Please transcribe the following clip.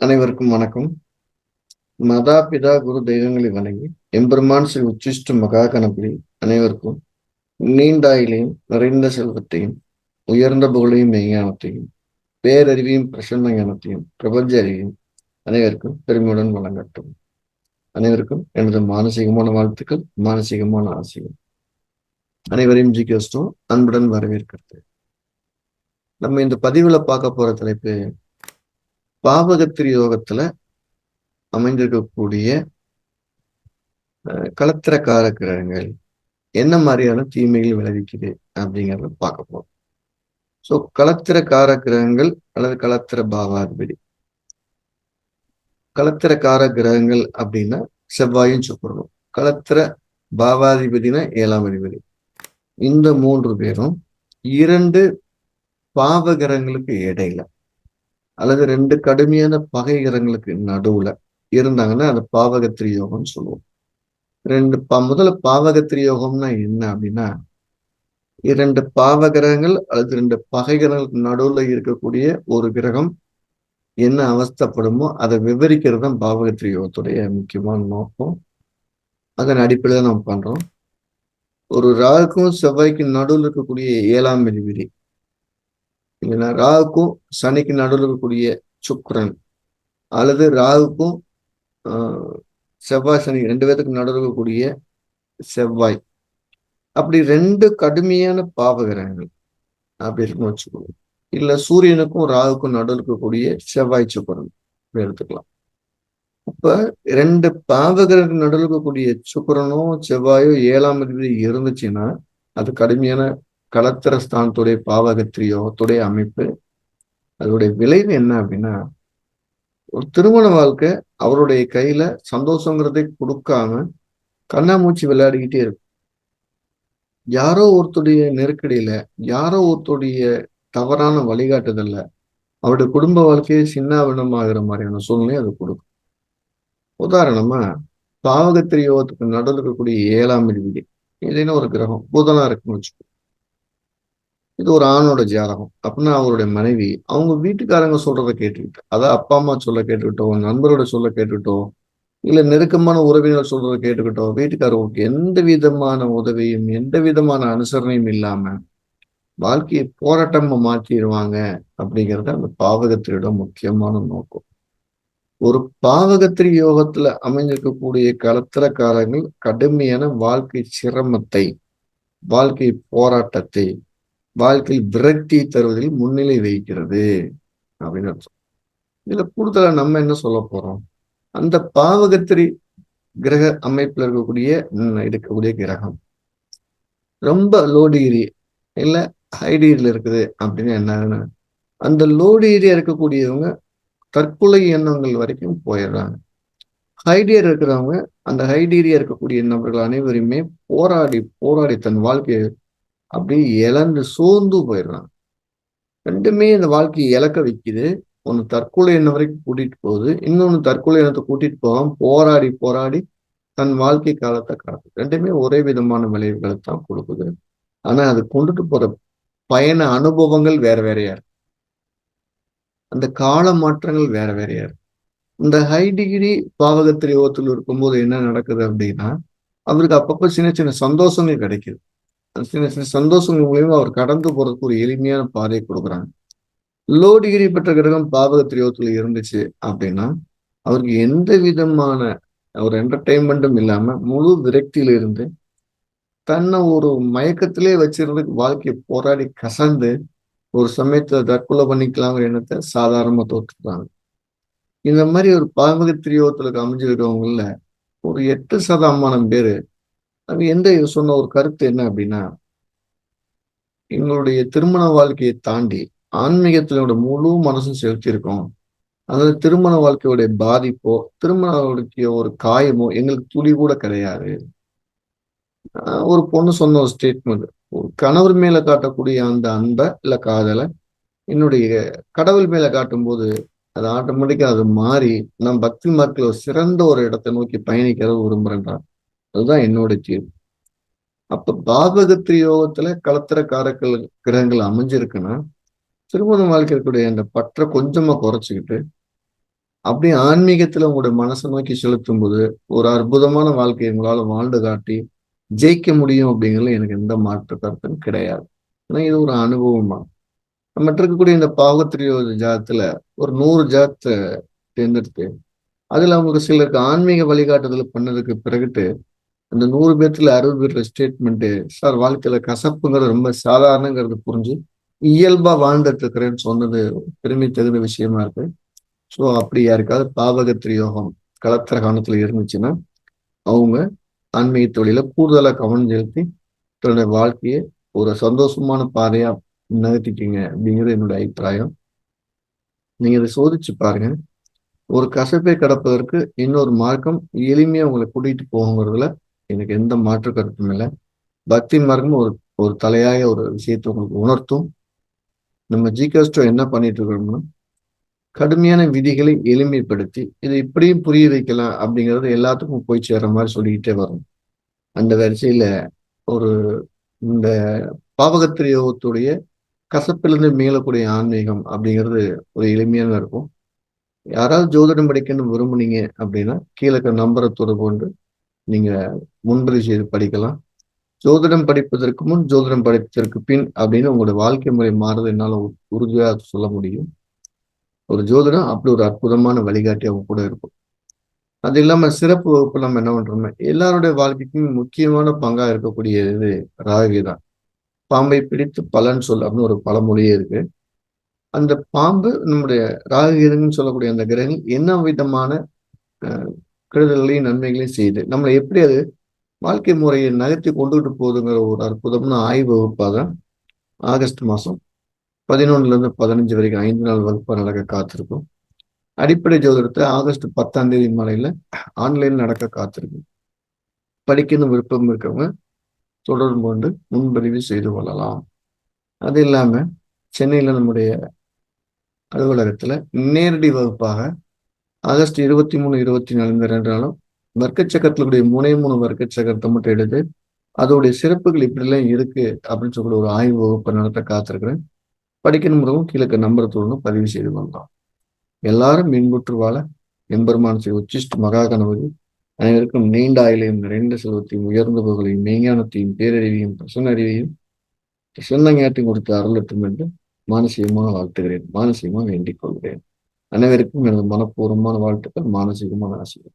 அனைவருக்கும் வணக்கம். மதா பிதா குரு தெய்வங்களை வணங்கி எம்பெருமான் ஸ்ரீ உச்சிஷ்ட மகா கணபதி அனைவருக்கும் நீண்டாயிலையும் நிறைந்த செல்வத்தையும் உயர்ந்த புகழையும் மெய்ஞானத்தையும் பேரறிவையும் பிரசன்ன ஞானத்தையும் பிரபஞ்ச அறிவையும் அனைவருக்கும் பெருமையுடன் வழங்கட்டும். அனைவருக்கும் எனது மானசீகமான வாழ்த்துக்கள், மானசீகமான ஆசைகள். அனைவரையும் ஜிகேஸ்டும் அன்புடன் வரவேற்கிறது. நம்ம இந்த பதிவுல பார்க்க போற தலைப்பு பாவகத்திரி யோகத்துல அமைந்திருக்கக்கூடிய களத்திரக்கார கிரகங்கள் என்ன மாதிரியான தீமைகள் விளைவிக்குது அப்படிங்கிறத பார்க்க போறோம். ஸோ களத்திரக்கார கிரகங்கள் அல்லது களத்திர பாவாதிபதி. களத்திரக்கார கிரகங்கள் அப்படின்னா செவ்வாயும் சுக்கிரனும். களத்திர பாவாதிபதினா 7ஆம் அதிபதி. இந்த 3 பேரும் 2 பாவ கிரகங்களுக்கு இடையில அல்லது 2 கடுமையான பகை கிரகங்களுக்கு நடுவுல இருந்தாங்கன்னா அது பாவகத்திரி யோகம்னு சொல்லுவோம். முதல்ல பாவகத்திரி யோகம்னா என்ன அப்படின்னா 2 பாவ கிரகங்கள் அல்லது 2 பகை கிரகங்களுக்கு நடுவுல இருக்கக்கூடிய ஒரு கிரகம் என்ன அவஸ்தைப்படுமோ அதை விவரிக்கிறது தான் பாவகத்திரி யோகத்துடைய முக்கியமான நோக்கம். அதன் அடிப்படையில் நம்ம பண்றோம். ஒரு ராகுக்கும் செவ்வாய்க்கும் நடுவில் இருக்கக்கூடிய 7ஆம் அதிபதி இல்லைன்னா ராகுக்கும் சனிக்கு நடுவில் இருக்கக்கூடிய சுக்கிரன் அல்லது ராகுக்கும் செவ்வாய் சனி 2 பேத்துக்கு நடுவில் இருக்கக்கூடிய செவ்வாய், அப்படி 2 கடுமையான பாவ கிரகங்கள் அப்படி இருக்குன்னு வச்சுக்கோங்க. இல்ல சூரியனுக்கும் ராகுக்கும் நடுவில் இருக்கக்கூடிய செவ்வாய் சுக்கிரன் எடுத்துக்கலாம். அப்ப 2 பாவகருக்கு நடுவில் இருக்கக்கூடிய சுக்கிரனோ செவ்வாயோ 7ஆம் அதிபதி இருந்துச்சுன்னா அது கடுமையான களத்திர ஸ்தானத்துடைய பாவகத்திரி யோகத்துடைய அமைப்பு. அதோடைய விளைவு என்ன அப்படின்னா ஒரு திருமண வாழ்க்கை அவருடைய கையில சந்தோஷங்கிறதை கொடுக்காம கண்ணாமூச்சி விளையாடிக்கிட்டே இருக்கும். யாரோ ஒருத்தருடைய நெருக்கடியில, யாரோ ஒருத்தருடைய தவறான வழிகாட்டுதல்ல அவருடைய குடும்ப வாழ்க்கையை சின்னாபின்னமாகிற மாதிரியான சூழ்நிலை அது கொடுக்கும். உதாரணமா பாவகத்திரி யோகத்துக்கு நடுவில் இருக்கக்கூடிய 7ஆம் அதிபதி இதுன்னு ஒரு கிரகம் புதனா இருக்குன்னு வச்சுக்கோ. இது ஒரு ஆணோட ஜாதகம் அப்படின்னா அவருடைய மனைவி அவங்க வீட்டுக்காரங்க சொல்றதை கேட்டுக்கிட்டு, அதாவது அப்பா அம்மா சொல்ல கேட்டுக்கிட்டோம், நண்பரோட சொல்ல கேட்டுக்கிட்டோம், இல்ல நெருக்கமான உறவினர் சொல்றதை கேட்டுக்கிட்டோம், வீட்டுக்காரங்களுக்கு எந்த விதமான உதவியும் எந்த விதமான அனுசரணையும் இல்லாம வாழ்க்கையை போராட்டமா மாற்றிடுவாங்க அப்படிங்கிறது அந்த பாவகத்திரியோட முக்கியமான நோக்கம். ஒரு பாவகத்திரி யோகத்துல அமைஞ்சிருக்கக்கூடிய களத்திரக்காரங்கள் கடுமையான வாழ்க்கை சிரமத்தை, வாழ்க்கை போராட்டத்தை, வாழ்க்கை விரக்தி தருவதில் முன்னிலை வைக்கிறது அப்படின்னு அர்த்தம். இதுல கூடுதலா நம்ம என்ன சொல்ல போறோம், அந்த பாவகத்திரி கிரக அமைப்புல இருக்கக்கூடிய கிரகம் ரொம்ப லோ டிகிரி இல்ல ஹை டிகிரில இருக்குது அப்படின்னு என்னன்னா அந்த லோ டிகிரியா இருக்கக்கூடியவங்க தற்கொலை எண்ணங்கள் வரைக்கும் போயிடுறாங்க. ஹை டிகிரி இருக்கிறவங்க அந்த ஹை டிகிரியா இருக்கக்கூடிய நபர்கள் அனைவருமே போராடி போராடி தன் வாழ்க்கையை அப்படியே இழந்து சோர்ந்து போயிடுறாங்க. ரெண்டுமே இந்த வாழ்க்கையை இழக்க வைக்குது. ஒண்ணு தற்கொலை எண்ணம் வரைக்கும் கூட்டிட்டு போகுது, இன்னொன்னு தற்கொலை எண்ணத்தை கூட்டிட்டு போகாம போராடி போராடி தன் வாழ்க்கை காலத்தை காட்டுது. ரெண்டுமே ஒரே விதமான விளைவுகளை தான் கொடுக்குது. ஆனா அது கொண்டுட்டு போற பயண அனுபவங்கள் வேற வேறையா இருக்கு. அந்த கால மாற்றங்கள் வேற வேறையா இருக்கு. இந்த ஹை டிகிரி பாவகத்திரி யோகத்தில் இருக்கும்போது என்ன நடக்குது அப்படின்னா அவருக்கு அப்பப்போ சின்ன சின்ன சந்தோஷங்கள் கிடைக்குது. சின்ன சின்ன சந்தோஷங்கள் மூலியமா அவர் கடந்து போறதுக்கு ஒரு எளிமையான பாதையை கொடுக்குறாங்க. லோ டிகிரி பெற்ற கிரகம் பாவகத்திரி யோகத்துல இருந்துச்சு அப்படின்னா அவருக்கு எந்த விதமான ஒரு என்டர்டைன்மெண்ட்டும் இல்லாம முழு விரக்தியில இருந்து தன்னை ஒரு மயக்கத்திலே வச்சிருந்ததுக்கு வாழ்க்கையை போராடி கசந்து ஒரு சமயத்துல தற்கொலை பண்ணிக்கலாங்கிற எண்ணத்தை சாதாரணமா தோற்றுறாங்க. இந்த மாதிரி ஒரு பாவகத்திரி யோகத்துல அமைஞ்சிருக்கவங்கள ஒரு 8% பேரு அது சொன்ன ஒரு கருத்து என்ன அப்படின்னா எங்களுடைய திருமண வாழ்க்கையை தாண்டி ஆன்மீகத்தினோட முழு மனசும் செலுத்தியிருக்கோம். அதாவது திருமண வாழ்க்கையுடைய பாதிப்போ திருமண வாழ்க்கைய ஒரு காயமோ எங்களுக்கு துளி கூட கிடையாது. ஒரு பொண்ணு சொன்ன ஒரு ஸ்டேட்மெண்ட், ஒரு கணவர் மேல காட்டக்கூடிய அந்த அன்பை இல்ல காதலை என்னுடைய கடவுள் மேல காட்டும் போது அது ஆட்டோமேட்டிக்கா அது மாறி நான் பக்தி மார்க்கில் ஒரு சிறந்த ஒரு இடத்தை நோக்கி பயணிக்கிறத விரும்புறேன்டா. அதுதான் என்னோட தீர்வு. அப்ப பாவகத்திரி யோகத்துல களத்திர காரக்கள் கிரகங்கள் அமைஞ்சிருக்குன்னா திருமண வாழ்க்கை இருக்கக்கூடிய அந்த பற்றை கொஞ்சமா குறைச்சிக்கிட்டு அப்படி ஆன்மீகத்துல உங்களுடைய மனசை நோக்கி செலுத்தும் போது ஒரு அற்புதமான வாழ்க்கையை உங்களால வாழ்ந்து காட்டி ஜெயிக்க முடியும் அப்படிங்கிறதுல எனக்கு எந்த மாற்று கருத்தும் கிடையாது. ஏன்னா இது ஒரு அனுபவமா. நம்ம இருக்கக்கூடிய இந்த பாவத்திரியோத ஜாதத்துல ஒரு 100 ஜாதத்தை தேர்ந்தெடுத்து அதுல அவங்களுக்கு சிலருக்கு ஆன்மீக வழிகாட்டுதல் பண்ணதுக்கு பிறகுட்டு அந்த 100 பேர்த்துல 60 பேர் ஸ்டேட்மெண்ட், சார் வாழ்க்கையில கசப்புங்கிறது ரொம்ப சாதாரணங்கிறது புரிஞ்சு இயல்பா வாழ்ந்துட்டு இருக்கிறேன்னு சொன்னது பெருமை தகுந்த விஷயமா இருக்கு. ஸோ அப்படி யாருக்காவது பாவகத்திரி யோகம் கலத்திர கவனத்துல இருந்துச்சுன்னா அவங்க ஆன்மீக தொழில கூடுதலா கவனம் செலுத்தி தன்னுடைய வாழ்க்கையை ஒரு சந்தோஷமான பாதையா நகர்த்திட்டீங்க அப்படிங்கிறது என்னோட அபிப்பிராயம். நீங்க இதை சோதிச்சு பாருங்க. ஒரு கசப்பை கடப்பதற்கு இன்னொரு மார்க்கம் எளிமையா உங்களை கூட்டிட்டு போகுங்கிறதுல எனக்கு எந்த மாற்று கருத்தும் இல்லை. பக்தி மார்க்கம் ஒரு ஒரு தலையாய ஒரு விஷயத்தை உங்களுக்கு உணர்த்தும். நம்ம ஜிகேஸ்டோ என்ன பண்ணிட்டு இருக்கோம்னா கடுமையான விதிகளை எளிமைப்படுத்தி இதை இப்படியும் புரிய வைக்கலாம் அப்படிங்கிறது எல்லாத்துக்கும் போய் சேர்ற மாதிரி சொல்லிக்கிட்டே வரும். அந்த வரிசையில ஒரு இந்த பாவகத்திரியோகத்துடைய கசப்பிலிருந்து மீளக்கூடிய ஆன்மீகம் அப்படிங்கிறது ஒரு எளிமையான இருக்கும். யாராவது ஜோதிடம் படிக்கணும்னு விரும்புனீங்க அப்படின்னா கீழே நம்பரை தொடர்பு கொண்டு நீங்க முன்பதிவு செய்து படிக்கலாம். ஜோதிடம் படிப்பதற்கு முன் ஜோதிடம் படிப்பதற்கு பின் அப்படின்னு உங்களோட வாழ்க்கை முறை மாறுறது என்னால உறுதியாக சொல்ல முடியும். ஒரு ஜோதிடம் அப்படி ஒரு அற்புதமான வழிகாட்டி அவங்க கூட இருக்கும். அது இல்லாம சிறப்பு வகுப்பு நம்ம என்ன பண்றோம்னா எல்லாருடைய வாழ்க்கைக்கும் முக்கியமான பங்கா இருக்கக்கூடிய இது ராகு தான். பாம்பை பிடித்து பலன் சொல் அப்படின்னு ஒரு பழமொழியே இருக்கு. அந்த பாம்பு நம்முடைய ராகு சொல்லக்கூடிய அந்த கிரகங்கள் என்ன விதமான கெடுதல்களையும் நன்மைகளையும் செய்யுது, நம்மளை எப்படி அது வாழ்க்கை முறையை நகர்த்தி கொண்டுகிட்டு போகுதுங்கிற ஒரு அற்புதமான ஆய்வு வகுப்பாக தான் ஆகஸ்ட் மாதம் 11 to 15 வரைக்கும் 5 நாள் வகுப்பாக நடக்க காத்திருக்கும். அடிப்படை ஜோதிடத்தை ஆகஸ்ட் 10ஆம் தேதி மாலையில ஆன்லைன் நடக்க காத்திருக்கும். படிக்கணும் விருப்பம் இருக்கவங்க தொடர்பு கொண்டு முன்பதிவு செய்து கொள்ளலாம். அது இல்லாம சென்னையில நம்முடைய அலுவலகத்துல நேரடி வகுப்பாக ஆகஸ்ட் 23, 24 இந்த 2 நாளும் வர்க்க சக்கரத்தினுடைய 3 வர்க்க சக்கரத்தை மட்டும் எடுத்து அதோடைய சிறப்புகள் இப்படிலாம் இருக்கு அப்படின்னு சொல்லி ஒரு ஆய்வு வகுப்பை நடத்த காத்திருக்கிறேன். படிக்கணும் கீழே நம்பர் தொடர்ந்து பதிவு செய்து கொள்ளலாம். எல்லாரும் மீன்புற்று வாழ எம்பெருமான் ஸ்ரீ உச்சிஷ்ட மகா கணபதி அனைவருக்கும் நீண்ட ஆயுளையும் நிறைந்த செல்வத்தையும் உயர்ந்த புகழையும் மெய்ஞானத்தையும் பேரறிவையும் பிரசன்ன அறிவையும் பிரசன்ன ஞானத்தையும் கொடுத்து அருளட்டும் என்று மானசீகமாக வாழ்த்துகிறேன், மானசீகமாக வேண்டிக் கொள்கிறேன். அனைவருக்கும் எனது மனப்பூர்வமான வாழ்த்துக்கள், மானசீகமான ஆசைகள்.